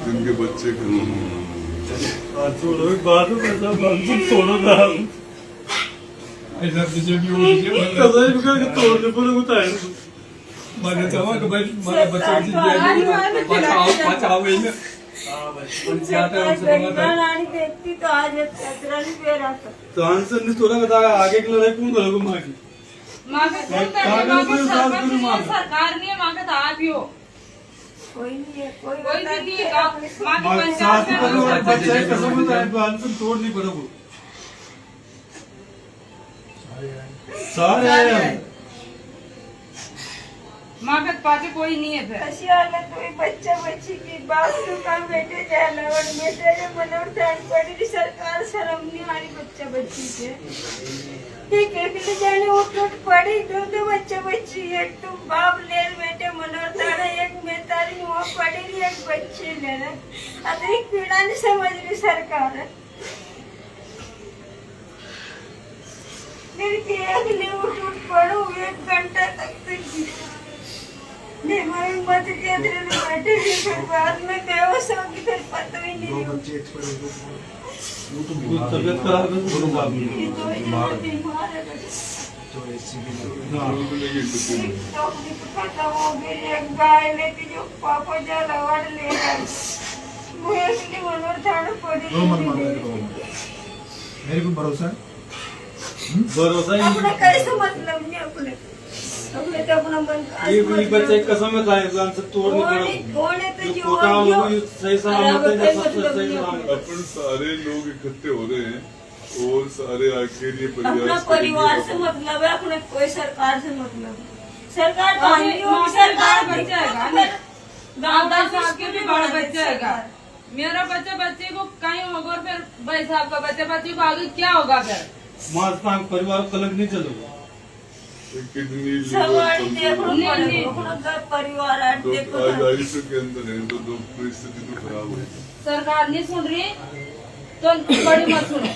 जिनके बच्चे छोड़ो बात छोड़ो ना ऐसा तुझे भी हो गया कसं तोडले पण होत आहे माझ्या तेव्हा का बाई माझ्या बच्चाची पाचाव येईल तुला का आगे की लढाई कोण झालं माझी सरकार ने मांगा था आप ही हो कोई नहीं है कोई नहीं है बच्चा कसं होत आहे बांधून तोड नाही बरोबर सारे मागत पाचे कोई नहीं है फिर अशी हालत हुई बच्चा बच्ची की बाप तो काम बेटे जायला और बेटे मनोर ध्यान पड़ी सरकार शर्म नहीं हमारी बच्चा बच्ची के ठीक है कि जाने उठ पड़ी दो बच्चा बच्ची एक तो बाप ले बेटे मनोर ताड़ा एक मेहतारी वहाँ पड़ी रही एक बच्ची ले रहा अतिरिक्त पीड़ा नहीं समझ रही सरकार फिर के एक ले उठ पड़ो 1 घंटा तक नहीं मरे मत के तेरे बैठे ही फिर बाद में बेहोश हो गई फिर पता ही नहीं बच्चे एक्सपायर हो कुछ तबीयत खराब है तो बीमार है तो ऐसी खत्म हो गई एक गाय लेके जो पापा जा लवाड़ ले गए वो इसलिए मनोर थाना पड़ी मेरे को भरोसा है भरोसा ही अपना कैसे मतलब नहीं अपने तो अपना ये बच्चा कसम में था इंसान से तोड़ नहीं कौन है तो जो काम सही सलामत है सब सही सलामत अपन सारे लोग इकट्ठे हो रहे हैं और सारे आके ये अपना परिवार से मतलब है अपने कोई सरकार से मतलब सरकार तो सरकार बच्चा है गाँव साहब के भी बड़ा बच्चा है मेरा बच्चा बच्चे को कहीं होगा फिर भाई साहब का बच्चा बच्चे को आगे क्या होगा फिर मां परिवार को अलग नहीं चलेगा किडनी परिवार आयुष्य के अंदर है तो परिस्थिति तो खराब है सरकार नहीं सुन रही तो बड़ी मत सुनो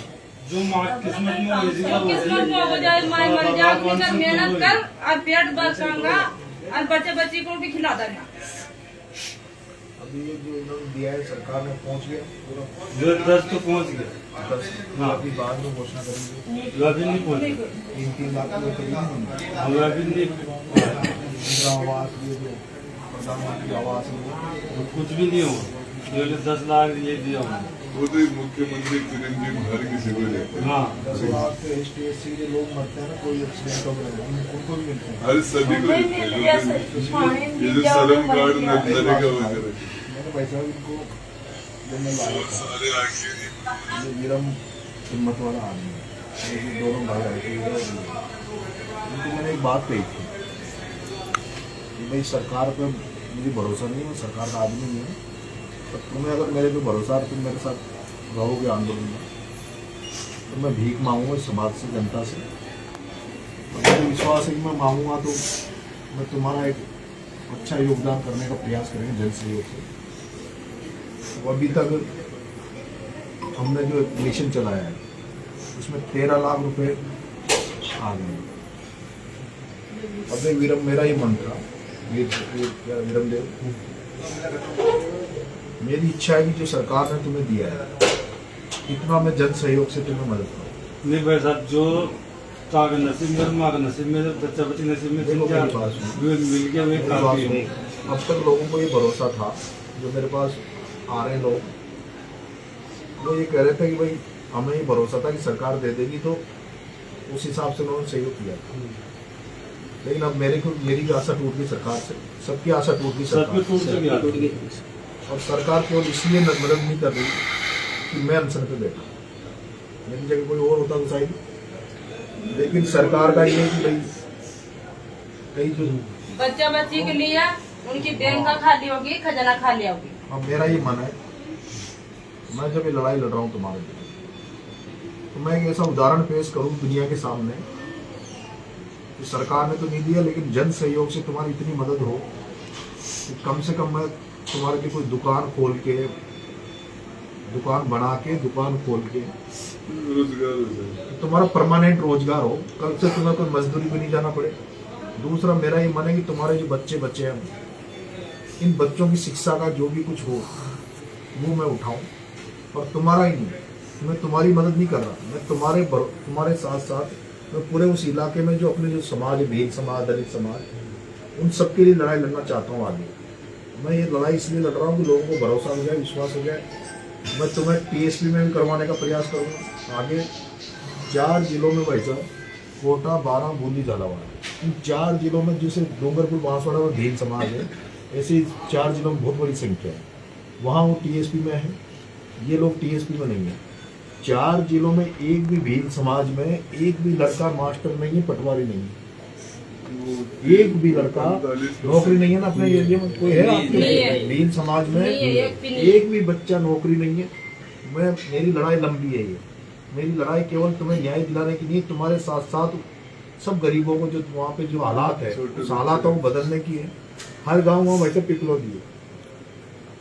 जो माँ किस्मत में किस्मत में हो जाए माँ मर जाए मेहनत कर और पेट बचाऊंगा और बच्चे बच्ची को भी खिला देना अभी ये जो इन्होंने दिया है सरकार ने पहुंच गया जो 10 तो पहुंच गया 10 हाँ अभी बाद में घोषणा करेंगे अभी नहीं पहुंचे 3 लाख रुपए करीब अभी नहीं इंदिरा आवास ये जो प्रधानमंत्री आवास तो कुछ भी नहीं हुआ जो 10 लाख ये दिया वो तो मुख्यमंत्री चिरंजीव हर किसी को देते हैं हाँ 10 लाख के ST/SC के लोग मरते हैं ना कोई एक्सीडेंट वगैरह उनको भी मिलते हैं हर सभी को देते हैं ये जो श्रम कार्ड नरेगा वगैरह मैंने पैसा भी इनको देने लाया था सारे आके ये विरम हिम्मत वाला आदमी है ये दोनों भाई आए थे उनको मैंने एक बात कही थी कि भाई सरकार पे मुझे भरोसा नहीं है सरकार का आदमी नहीं है तो तुम्हें अगर मेरे पे भरोसा है तुम मेरे साथ रहोगे आंदोलन में तो मैं भीख मांगूंगा समाज से जनता से मुझे विश्वास है कि मैं मांगूंगा तो मैं तुम्हारा एक अच्छा योगदान करने का प्रयास करेंगे जन सहयोग से तो अभी तक हमने जो मिशन चलाया है उसमें 13 लाख रुपए आ गए। अब विरम मेरा ही मन था विरम देव मेरी इच्छा है कि जो सरकार ने तुम्हें दिया है इतना मैं जन सहयोग से तुम्हें मदद करूँ। नहीं भाई साहब जो ताकि नसीब में माँ का नसीब में बच्चा बच्ची नसीब में देखो मेरी बात सुनो, मिल के वे मेरी बात सुनो। अब तक लोगों को ये भरोसा था जो मेरे पास आ रहे लोग वो ये कह रहे थे कि भाई हमें ये भरोसा था कि सरकार दे देगी तो उस हिसाब से उन्होंने सहयोग किया था लेकिन अब मेरी आशा टूट गई सरकार से सबकी आशा टूट गई सरकार से और सरकार केवल इसलिए मदद नहीं कर रही कि मैं अनशन पे बैठा मेरी जगह कोई और होता तो शायद लेकिन सरकार का ये कि भाई कई जो बच्चा बच्ची के लिए उनकी बैंक का खाली होगी खजाना खाली होगी। अब मेरा ये मन है मैं जब ये लड़ाई लड़ रहा हूँ तुम्हारे लिए तो मैं एक ऐसा उदाहरण पेश करूँ दुनिया के सामने कि सरकार ने तो नहीं दिया लेकिन जन सहयोग से तुम्हारी इतनी मदद हो कि कम से कम मैं तुम्हारे लिए कोई दुकान खोल के दुकान बना के दुकान खोल के रोजगार तुम्हारा परमानेंट रोजगार हो कल से तुम्हें कोई मजदूरी पे नहीं जाना पड़े। दूसरा मेरा ये मन है कि तुम्हारे जो बच्चे हैं इन बच्चों की शिक्षा का जो भी कुछ हो वो मैं उठाऊं, और तुम्हारा ही नहीं, मैं तुम्हारी मदद नहीं कर रहा, मैं तुम्हारे साथ साथ मैं पूरे उस इलाके में जो अपने जो समाज है, भील समाज, दलित समाज, उन सबके लिए लड़ाई लड़ना चाहता हूँ आगे। मैं ये लड़ाई इसलिए लड़ रहा हूँ कि लोगों को भरोसा हो जाए, विश्वास हो जाए। मैं तुम्हें टीएसपी में भी करवाने का प्रयास करूँगा आगे। 4 जिलों में भाई साहब, कोटा, बारां, बूंदी, झालावाड़, इन 4 जिलों में जैसे डूंगरपुर, बांसवाड़ा और भील समाज है, ऐसे ही 4 जिलों में बहुत बड़ी संख्या है। वहाँ वो टीएसपी में है, ये लोग टीएसपी में नहीं है। 4 जिलों में एक भी भील समाज में एक भी लड़का मास्टर नहीं है, पटवारी नहीं है, एक भी लड़का नौकरी नहीं है ना अपने एरिया में। कोई है आपके भील समाज में? एक भी बच्चा नौकरी नहीं है। मेरी लड़ाई लंबी है, ये मेरी लड़ाई केवल तुम्हें न्याय दिलाने की नहीं, तुम्हारे साथ साथ सब गरीबों को जो वहाँ पे जो हालात है उस हालातों को बदलने की है। हर गांव वहाँ वैसे पिपलौदी है,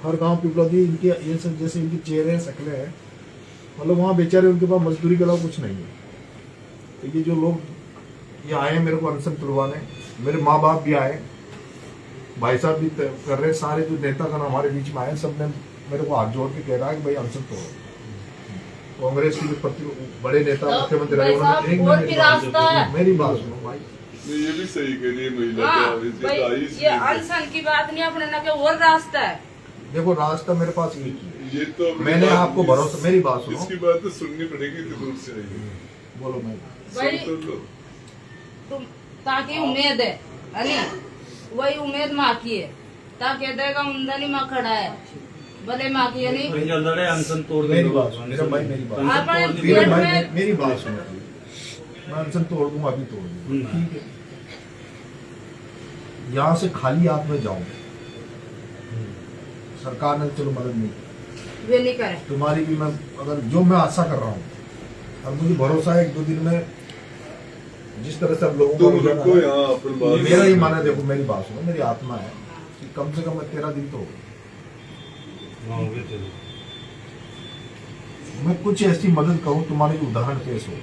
हर गांव पिपलौदी, इनके ये सब जैसे इनकी चेहरे शक्लें हैं, मतलब वहाँ बेचारे उनके पास मजदूरी के अलावा कुछ नहीं है। तो ये जो लोग ये आए हैं मेरे को अनशन तुड़वाने, मेरे माँ बाप भी आए, भाई साहब भी कर रहे, सारे जो नेतागण हमारे बीच में आए, सब ने मेरे को हाथ जोड़ के कह रहा है कि भाई अनशन तोड़ो। कांग्रेस की बड़े नेता मुख्यमंत्री रहे, मेरी बात सुनो भाई, ये भी सही के लिए महिला ये अनशन की बात नहीं, अपने ना के और रास्ता है। देखो रास्ता मेरे पास एक ही, ये तो मैंने आपको भरोसा, मेरी बात सुनो, इसकी बात तो सुननी पड़ेगी, तो दूर से आएगी। बोलो मैं भाई तुम ताकि उम्मीद है अरे वही उम्मीद माँ की है, ताकि देगा उमदनी माँ खड़ा है, भले माँ की नहीं लड़े अनशन तोड़ मेरी बात सुनो, मेरा भाई मेरी बात मेरी बात सुनो, मैं अनशन तोड़ दूंगा, अभी तोड़ दूंगा, ठीक है। यहाँ से खाली हाथ में जाऊं, सरकार ने चलो मदद नहीं की, वे नहीं करे तुम्हारी भी मैं अगर जो मैं आशा कर रहा हूँ, और मुझे भरोसा है 1-2 दिन में जिस तरह से अब लोगों को मेरा ही माना, देखो मेरी बात सुनो, मेरी आत्मा है कि कम से कम 13 दिन तो हो गए, मैं कुछ ऐसी मदद करूं तुम्हारे उदाहरण पेश हो,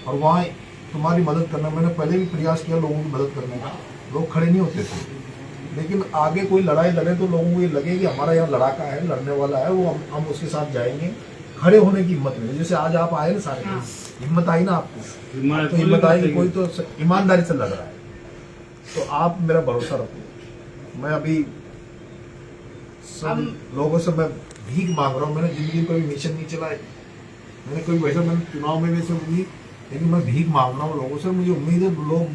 और वहाँ तुम्हारी मदद करना, मैंने पहले भी प्रयास किया लोगों की मदद करने का, लोग खड़े नहीं होते थे, लेकिन आगे कोई लड़ाई लड़े तो लोगों को ये लगे कि हमारा यहाँ लड़ाका है, लड़ने वाला है, वो हम उसके साथ जाएंगे, खड़े होने की हिम्मत मिले। जैसे आज आप आए ना सारे, हिम्मत आई ना आपको, तो हिम्मत आई कि कोई तो ईमानदारी से लड़ रहा है, तो आप मेरा भरोसा रखो। मैं अभी सब लोगों से मैं भीख मांग रहा हूँ, मैंने जिंदगी में कोई मिशन नहीं चलाए, मैंने कोई वैसे, मैंने चुनाव में वैसे उम्मीद, लेकिन मैं भीख मांग रहा हूँ लोगों से। मुझे उम्मीद है लोग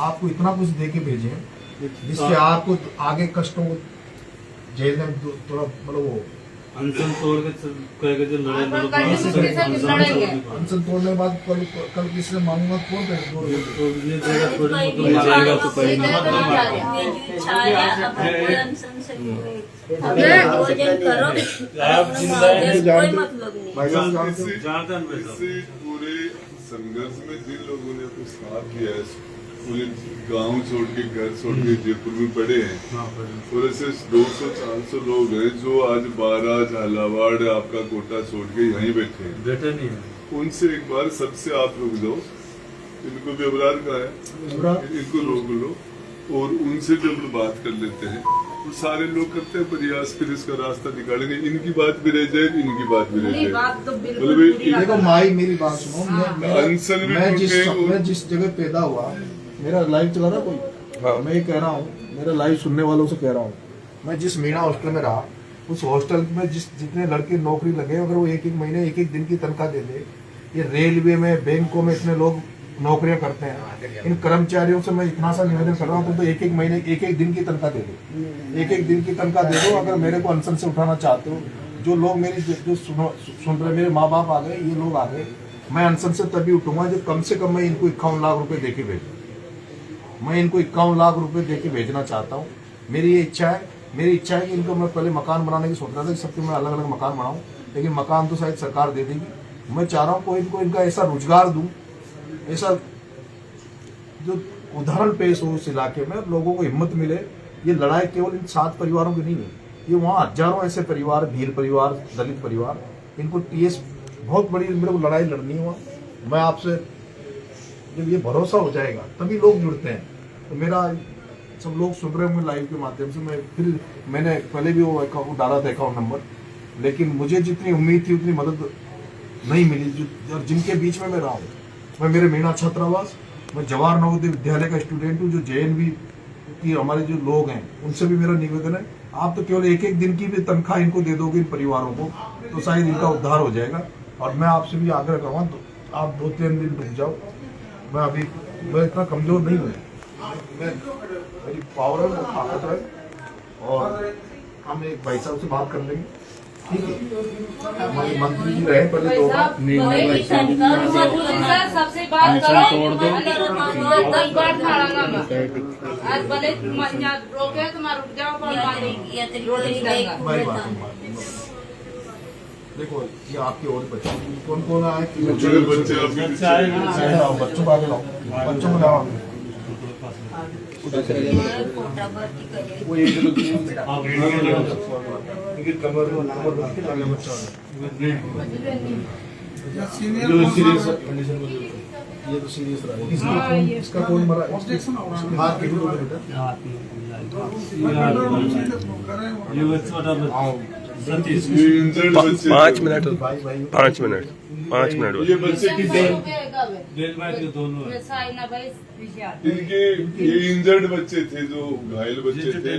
आपको इतना कुछ दे के भेजे जिससे आपको आगे कष्टों को झेलने थोड़ा मतलब वो अनशन तोड़ के जो लड़े अनशन तोड़ने के बाद कल किसी से मांगूंगा, कौन पूरे संघर्ष में जिन लोगों ने अपना साथ दिया है, पूरे गांव छोड़ के, घर छोड़ के जयपुर में पड़े हैं, और ऐसे 200-400 लोग हैं जो आज बारां, झालावाड़, आपका कोटा छोड़ के यहीं बैठे नहीं है। उनसे एक बार सबसे आप लोग लो, इनको भी अबरार का है, इनको रोक लो, और उनसे जब बात कर लेते हैं तो सारे लोग करते हैं प्रयास, फिर इसका रास्ता निकालेंगे, इनकी बात भी रह जाए, इनकी बात भी रह जाए। देखो माई मेरी बात सुनो, मैं जिस जगह पैदा हुआ, मेरा लाइव चला रहा कोई, मैं ये कह रहा हूँ, मेरा लाइव सुनने वालों से कह रहा हूँ, मैं जिस मीणा हॉस्टल में रहा, उस हॉस्टल में जितने लड़के नौकरी लगे, अगर वो 1-1 महीने 1-1 दिन की तनख्वाह दे दे, ये रेलवे में, बैंकों में इतने लोग नौकरियां करते हैं, इन कर्मचारियों से मैं इतना सा निवेदन कर रहा हूँ, तो 1-1 महीने 1-1 दिन की तनख्वाह दे दो, 1-1 दिन की तनख्वाह दे दो। अगर मेरे को अनशन से उठाना चाहते हो, जो लोग मेरी जो सुन रहे, मेरे माँ बाप आ गए, ये लोग आ गए, मैं अनशन से तभी उठूंगा जब कम से कम मैं इनको 51 लाख रुपए दे के भेजूँ। मैं इनको 51 लाख रुपए दे के भेजना चाहता हूँ। मेरी ये इच्छा है, मेरी इच्छा है कि इनको, मैं पहले मकान बनाने की सोच रहा था कि सबके मैं अलग अलग मकान बनाऊँ, लेकिन मकान तो शायद सरकार दे देगी। मैं चाह रहा हूँ कोई इनको इनका ऐसा रोजगार दूँ, ऐसा जो उदाहरण पेश हो उस इलाके में, लोगों को हिम्मत मिले। ये लड़ाई केवल इन 7 परिवारों की नहीं है, ये वहाँ हजारों ऐसे परिवार, भील परिवार, दलित परिवार, इनको टीएस बहुत बड़ी मेरे को लड़ाई लड़नी हुआ। मैं आपसे जब ये भरोसा हो जाएगा तभी लोग जुड़ते हैं। तो मेरा सब लोग सुन रहे होंगे लाइव के माध्यम से। मैंने पहले भी वो अकाउंट डाला था, अकाउंट नंबर, लेकिन मुझे जितनी उम्मीद थी उतनी मदद नहीं मिली। और जिनके बीच में मैं रहा हूँ, मैं मेरे मीणा छात्रावास, मैं जवाहर नवोदय विद्यालय का स्टूडेंट हूँ, जो JNV की हमारे जो लोग हैं उनसे भी मेरा निवेदन है, आप तो केवल एक एक दिन की भी तनख्वाह इनको दे दोगे इन परिवारों को, तो शायद इनका उद्धार हो जाएगा। और मैं आपसे भी आग्रह करूँगा, तो आप 2-3 दिन रुक जाओ। मैं इतना कमजोर नहीं हूँ, मेरी पावर है, ताकत है, और हम एक भाई साहब से बात कर लेंगे, ठीक है। हमारे मंत्री जी रहे पहले 2 बार, सर सबसे बात करो, 10 बार मारांगा मैं। आज भले रोके तो मैं रुक जाओ, पर रोटी दूंगा। देखो ये आपके और बच्चे कौन कौन आए? बच्चे बच्चों को आगे लाओ, बच्चों को लाओ। वो एक कमर ये तो सीरियस रहा है। इसका कौन मरा? हाथ की इंजर्ड बच्चे 5 मिनट भाई 5 मिनट 5 मिनट ये बच्चे की दोनों इनके ये इंजर्ड बच्चे थे, जो घायल बच्चे थे,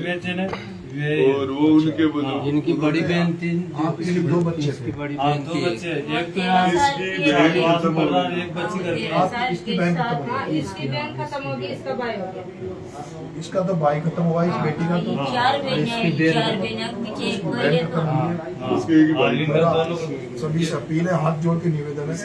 और वो उनके इनकी बड़ी बहन थी, आपके 2 बच्चे थे। बड़ी बहन 2 बच्चे, एक तो यहाँ इसकी बहन खत्म हो गई, एक बच्ची करके आप इसकी बहन खत्म हो गई, इसकी बहन खत्म होगी, इसका भाई हो गया। इसका तो भाई खत्म हुआ, इस बेटी का तो 4 बहनें, 4 बहनें पीछे एक भाई है, तो उसके एक भाई मेरा सभी से अपील है, हाथ जोड़ के निवेदन है,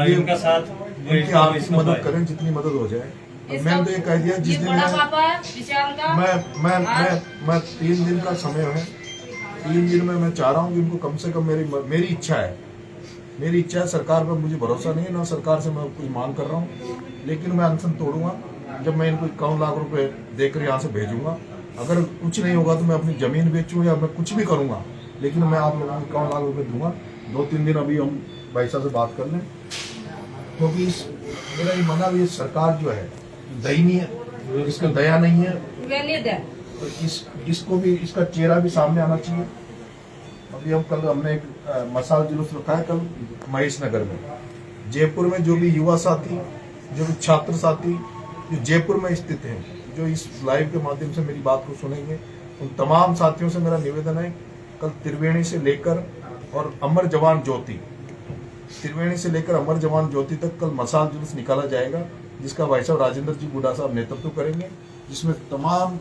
इनका साथ इनकी आर्थिक मदद करें जितनी मदद हो जाए। मैंने तो ये कह दिया, जिस दिन बड़ा पापा है विशाल का, मैं 3 दिन का समय है, 3 दिन में मैं चाह रहा हूँ कि इनको कम से कम मेरी इच्छा है, सरकार पर मुझे भरोसा नहीं है, ना सरकार से मैं कुछ मांग कर रहा हूँ, लेकिन मैं अनशन तोड़ूंगा जब मैं इनको 51 लाख रुपए देकर यहाँ से भेजूंगा। अगर कुछ नहीं होगा तो मैं अपनी जमीन बेचूं या मैं कुछ भी करूंगा, लेकिन मैं आप लोगों को 51 लाख रुपए दूंगा। 2-3 दिन अभी हम भाई साहब से बात कर लें, क्योंकि मेरा ये माना भी सरकार जो है दयनीय, इसका दया नहीं है, तो इसको भी, इसका चेहरा भी सामने आना चाहिए। अभी हमने एक मसाल जुलूस रखा है कल महेश नगर में, जयपुर में जो भी युवा साथी, जो भी छात्र साथी जो जयपुर में स्थित हैं, जो इस लाइव के माध्यम से मेरी बात को सुनेंगे, उन तमाम साथियों से मेरा निवेदन है, कल त्रिवेणी से लेकर और अमर जवान ज्योति, त्रिवेणी से लेकर अमर जवान ज्योति तक कल मसाल जुलूस निकाला जाएगा, जिसका भाई साहब राजेंद्र जी गुडा साहब नेतृत्व करेंगे, जिसमें तमाम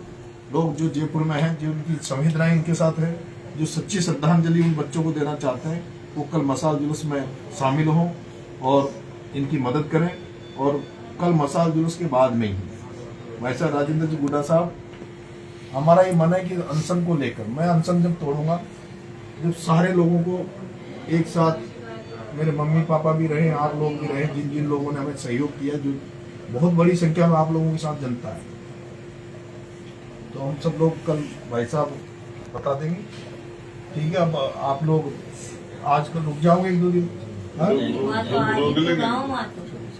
लोग जो जयपुर में हैं, जो उनकी संवेदनाएं इनके साथ है, जो सच्ची श्रद्धांजलि उन बच्चों को देना चाहते हैं, वो कल मसाल जुलूस में शामिल हों और इनकी मदद करें। और कल मसाल जुलूस के बाद में ही भाई साहब राजेंद्र जी गुडा साहब, हमारा ये मन है कि अनशन को लेकर, मैं अनशन जब तोड़ूंगा, जब सारे लोगों को एक साथ, मेरे मम्मी पापा भी रहे, आप लोग भी रहे, जिन जिन लोगों ने हमें सहयोग किया, जो बहुत बड़ी संख्या में आप लोगों के साथ जनता है, तो हम सब लोग कल भाई साहब बता देंगे, ठीक है। अब आप लोग आज कल रुक जाओगे 1-2 दिन,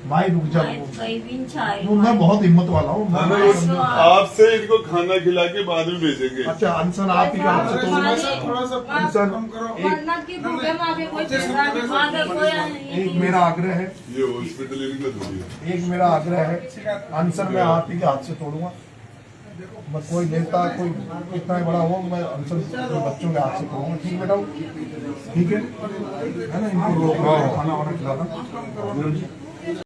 भाई रुक जाओ, मैं बहुत हिम्मत वाला हूँ, आपसे इनको खाना खिला के बाद में भेजेंगे। अच्छा अनशन आप ही का आपसे एक मेरा आग्रह है, ये हॉस्पिटल इनका थोड़ी है। एक मेरा आग्रह है, अनशन मैं आप ही के हाथ से तोड़ूंगा। मैं कोई नेता, कोई कितना बड़ा हो, मैं अनशन बच्चों के हाथ से तोड़ूंगा, ठीक बेटा, ठीक है ना, इनको खाना वाना खिलाना।